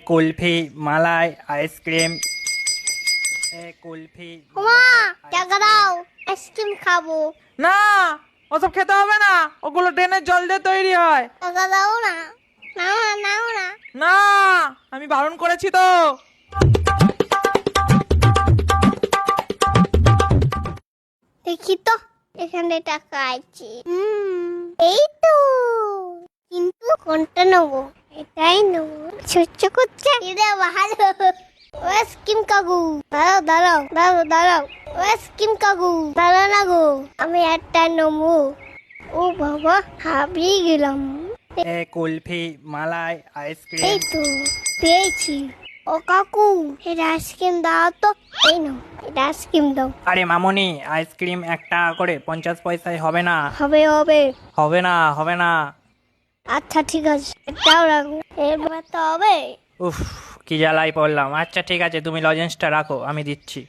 কুলফি মালাই ice cream kulfi মা টাকা দাও, আইসক্রিম খাবো। না, ওসব খেতে হবে না, ওগুলো ড্রেনের জল দিয়ে তৈরি হয়। টাকা দাও না, নাও না, নাও না। না, আমি বারণ করেছি তো। দেখি তো এখানে টাকা আছে। এই তো, কিন্তু কোনটা নেবো? এটাই নেবো। ছোট্ট করছে, এটা ভালো। ও আইসক্রিম কাকু, দাঁড়াও দাঁড়াও দাঁড়াও দাঁড়াও। ও আইসক্রিম কাকু, দাঁড়াও না গো, আমি একটা নেবো। ও বাবা, হারিয়ে গেলাম। কুলফি মালাই এই আইসক্রিম তো পেয়েছি। ও কাকু, এটা আইসক্রিম দাও তো। এই নাও, এটা আইসক্রিম দাও। আরে মামনি, আইসক্রিম 1 টাকা করে, 50 পয়সায় হবে না। হবে হবে। হবে না, হবে না। আচ্ছা ঠিক আছে, এটাও রাখো। এবার তো হবে। উফ, কি জ্বালাই পড়লাম। আচ্ছা ঠিক আছে, তুমি লজেন্সটা রাখো, আমি দিচ্ছি।